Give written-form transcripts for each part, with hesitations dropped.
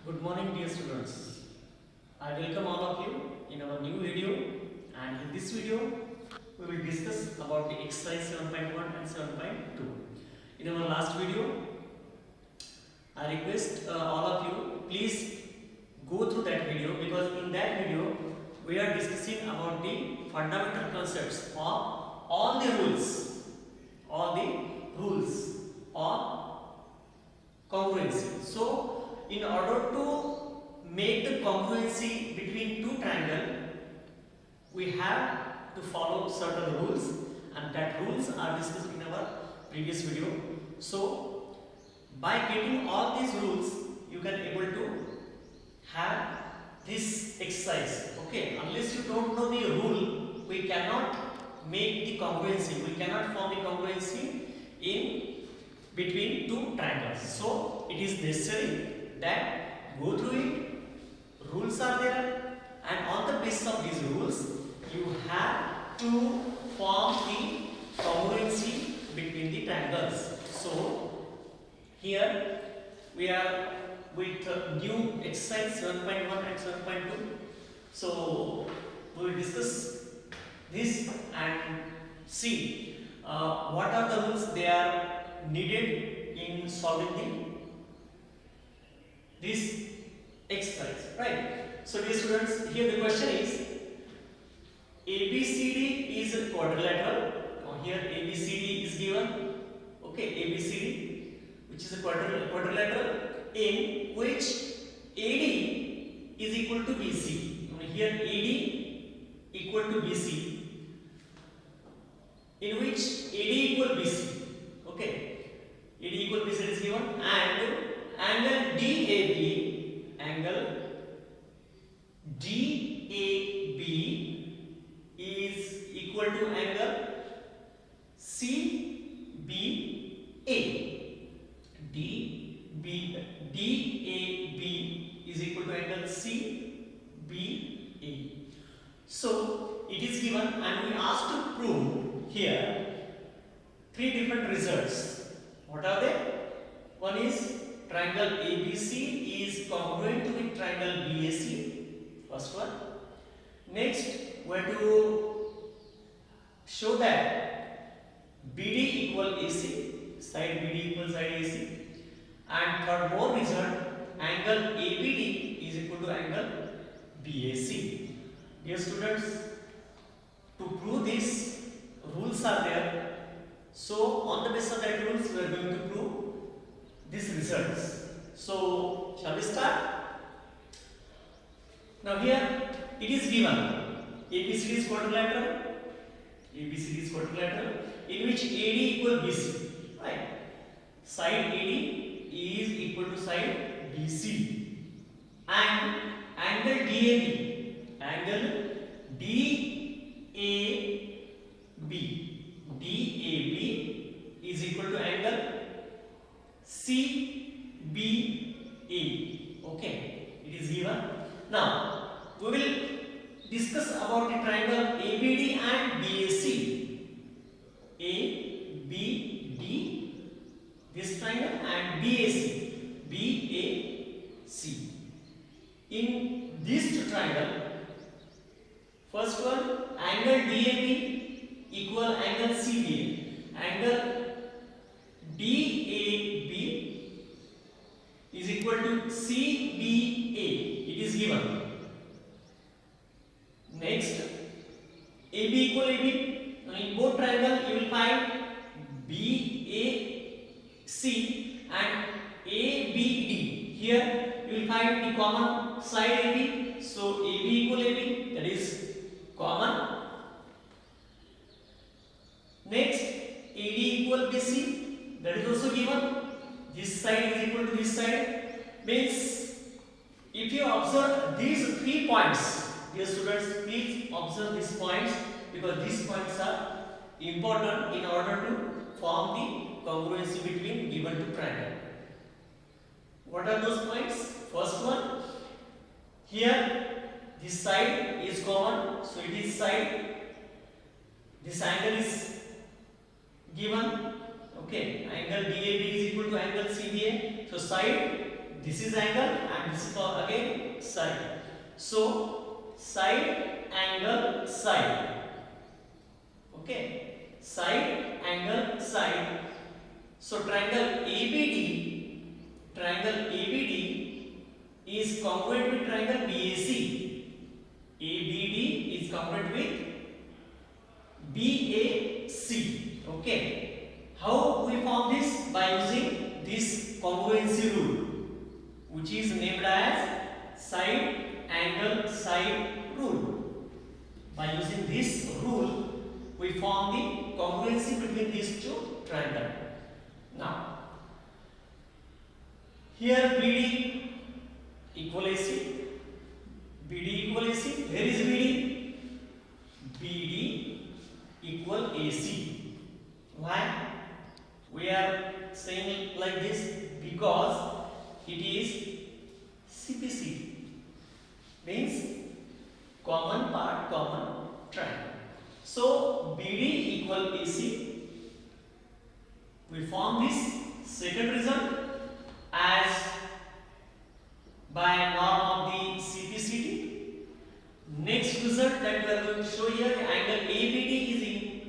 Good morning, dear students. I welcome all of you in our new video, and in this video we will discuss about the exercise 7.1 and 7.2. In our last video, I request all of you please go through that video, because in that video we are discussing about the fundamental concepts of all the rules of congruency. So in order to make the congruency between two triangles, we have to follow certain rules, and that rules are discussed in our previous video. So by getting all these rules, you can able to have this exercise. Okay, unless you don't know the rule, we cannot make the congruency, we cannot form the congruency in between two triangles. So it is necessary that go through it, rules are there, and on the basis of these rules you have to form the congruency between the triangles. So here we are with new exercise 7.1 and 7.2. So we will discuss this and see what are the rules they are needed in solving this exercise, right? So dear students, here the question is ABCD is quadrilateral. Now here ABCD is given, okay, ABCD, which is a quadrilateral in which AD is equal to BC. Now here AD equal to BC, in which AD equal BC, okay, AD equal BC is given, and angle DAB is equal to angle CBA. DAB is equal to angle CBA. So it is given, and we asked to prove here three different results. What are they? One is triangle ABC is congruent with triangle BAC. First one. Next, we have to show that BD equal AC, side BD equal side AC. And for more result, angle ABD is equal to angle BAC. Dear students, to prove this, rules are there. So on the basis of that rules, we are going to prove these results. So shall we start? Now here it is given ABCD is quadrilateral. ABCD is quadrilateral in which AD equal BC. Right? Side AD is equal to side BC, and angle DAB, DAB is equal to angle CBA. Okay, it is given. Now we will discuss about the triangle ABD and BAC. ABD, this triangle, and BAC. In these two triangles, first one, angle DAB equal angle CBA. Angle DAB is equal to CBA. It is given. Next, AB equal AB. Now in both triangles you will find BAC and ABD. Here you will find the common side AB. So AB equal AB, that is common. Next, AD equal BC, that is also given. This side is equal to this side. Means if you observe these 3 points, dear students, please observe these points, because these points are important in order to form the congruency between given two triangle. What are those points? First one, here this side is common, so it is side. This angle is given. Okay, angle DAB is equal to angle CBA. So side this is angle and this is again side. So side, angle, side. Okay, side, angle, side. So triangle ABD is congruent with triangle BAC. ABD is congruent with BAC. Okay, how we form this? By using this congruency rule, which is named as side angle side rule. By using this rule, we form the congruency between these two triangles. Now, here BD equal AC, BD equal AC. Where is BD? BD equal AC. Why? We are saying it like this because it is CPC, means common part, common triangle. So BD equal AC. We form this second result as by norm of the CPCT. Next result that we are going to show here, angle ABD is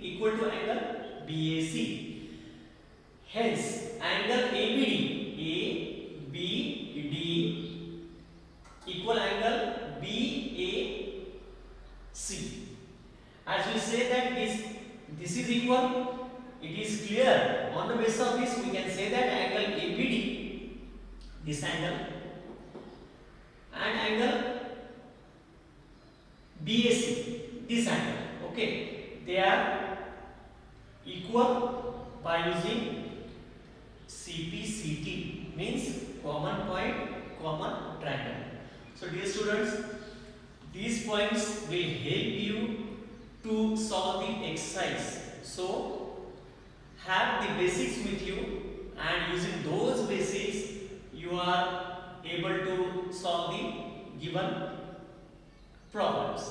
equal to angle BAC. Hence, angle ABD equal angle BAC. As we say that this is equal, it is clear. On the basis of this, we can say that angle ABD, this angle, and angle BAC, this angle, okay, they are equal by using CPCT, means common point, common triangle. So dear students, these points will help you to solve the exercise. So have the basics with you, and using those basics you are able to solve the given problems.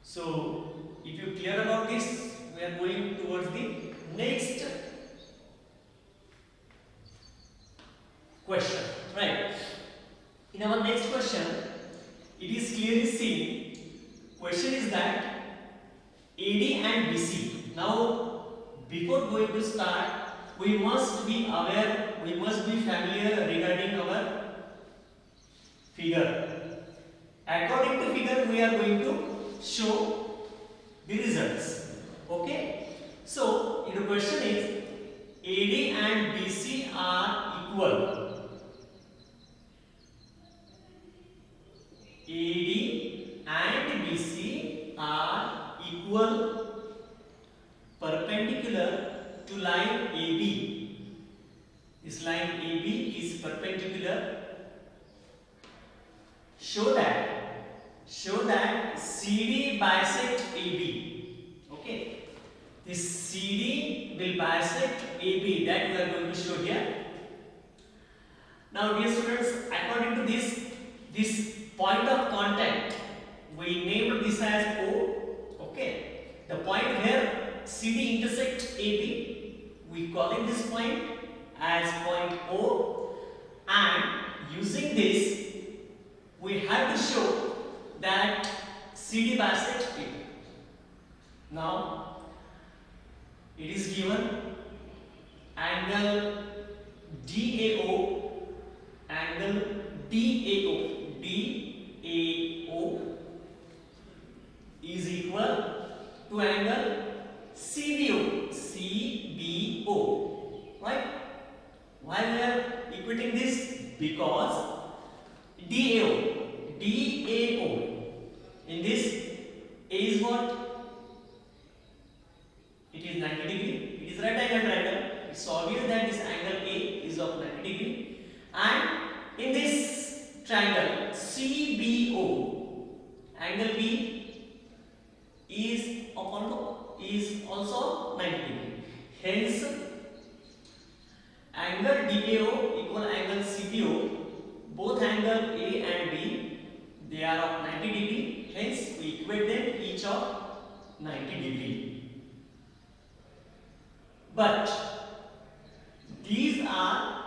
So if you clear about this, we are going towards the next question, right? In our next question, it is clearly seen. Question is that AD and BC. Now, before going to start, we must be aware, we must be familiar regarding our figure. According to figure, we are going to show the results. Okay? So, the question is AD and BC are equal. AD and BC are equal perpendicular to line AB. This line AB is perpendicular. Show that CD bisect AB. Okay, this CD will bisect AB, that we are going to show here. Now dear students, according to this point of contact, we named this as O. Okay, the point where CD intersects AB, we calling this point as point O, and using this we have to show that CD bisects AB. Now it is given angle DAO, angle DAO is equal to angle CBO, right? Why we are equating this? Because DAO, in this A is what? It is 90 degree. It is right angle triangle. It's obvious that this angle A is of 90 degree. And in this triangle CBO, angle B is also 90 degree. Hence, angle DAO equal angle CBO. Both angle A and B, they are of 90 degree. Hence, we equate them each of 90 degree. But these are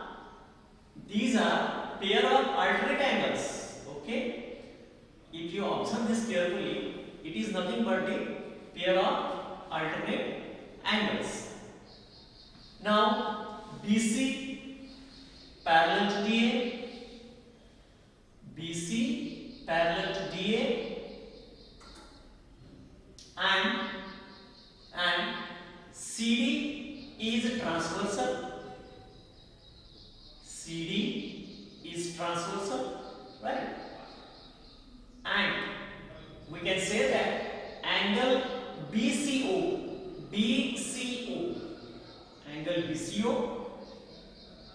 pair of alternate angles. Okay, if you observe this carefully, it is nothing but the pair of alternate angles. Now BC parallel to DA, BC parallel to DA, and CD is transversal. CD is transversal, right? And we can say that angle BCO, angle BCO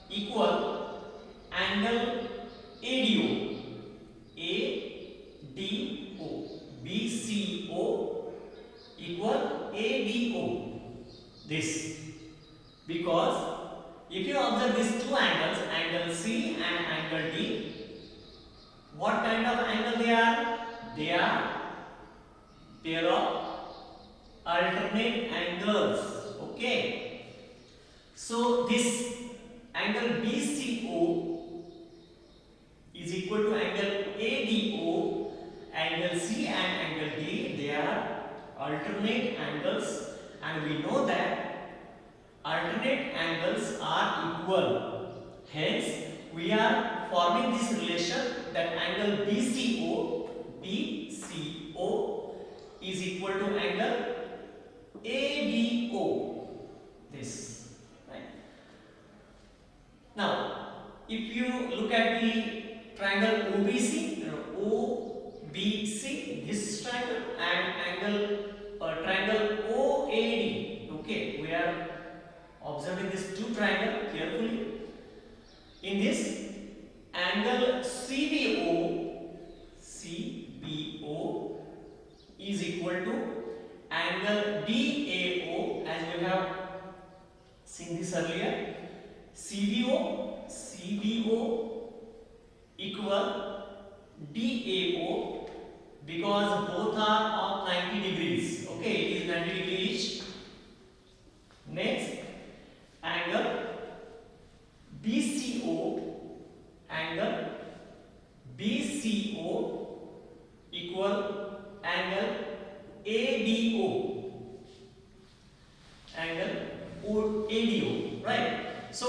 equal angle ADO, BCO equal ADO. This, because if you observe these two angles, angle C and angle D, what kind of angle they are? They are pair of alternate angles. Okay. So this angle BCO is equal to angle ADO. Angle C and angle D, they are alternate angles, and we know that alternate angles are equal. Hence, we are forming this relation that angle BCO is equal to angle ADO. This, right? Now, if you look at the triangle OBC, this triangle, and triangle OAD. Okay, we are observing these two triangles carefully. In this angle CBO is equal to angle DAO, as we have seen this earlier. CBO equal DAO, because both are of 90 degrees. Okay, it is 90 degrees each. Next, angle BCO equal angle ADO, right? So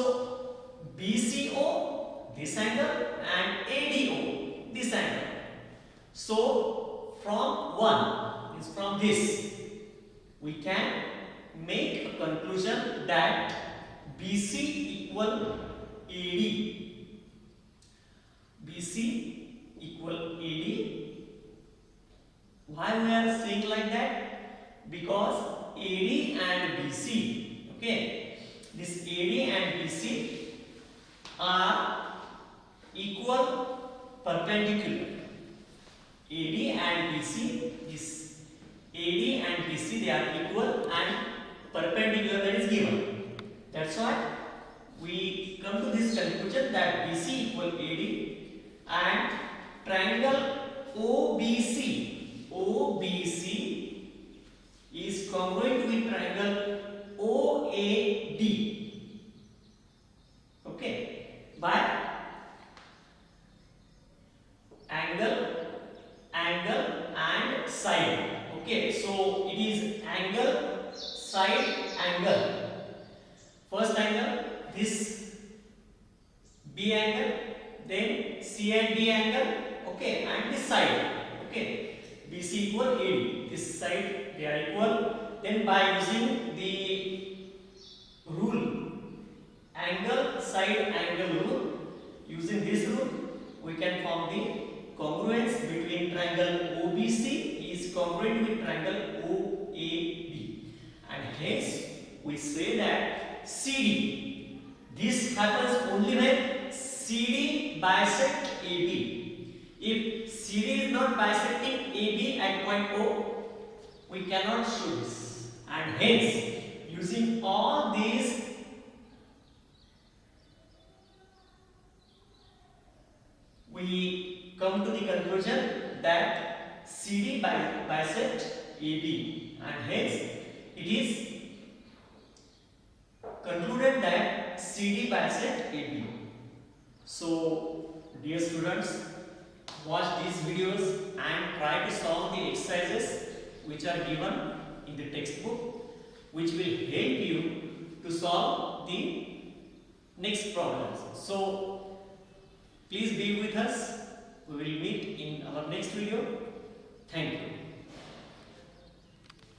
BCO this angle and ADO this angle. So from this we can make a conclusion that BC equal AD. Why we are saying like that? Because AD and BC, okay, this AD and BC are equal perpendicular. AD and BC, they are equal and perpendicular, that is given. That's why we come to this conclusion that BC equal AD, and triangle OBC is congruent with triangle OAD. Okay, by angle and side. Okay, so it is angle, side, angle. First angle, this B angle, then C and D angle, okay, and this side, okay, BC equal AD. This side they are equal. Then by using the rule, angle, side, angle rule, using this rule, we can form the congruence between triangle OBC is congruent with triangle OAB, and hence we say that CD. This happens only when CD bisect AB. If CD is not bisecting AB at point O, we cannot show this, and hence using all these we come to the conclusion that CD bisect AB, and hence it is concluded that CD bisect AB. So dear students, watch these videos and try to solve the exercises which are given in the textbook, which will help you to solve the next problems. So please be with us. We will meet in our next video. Thank you.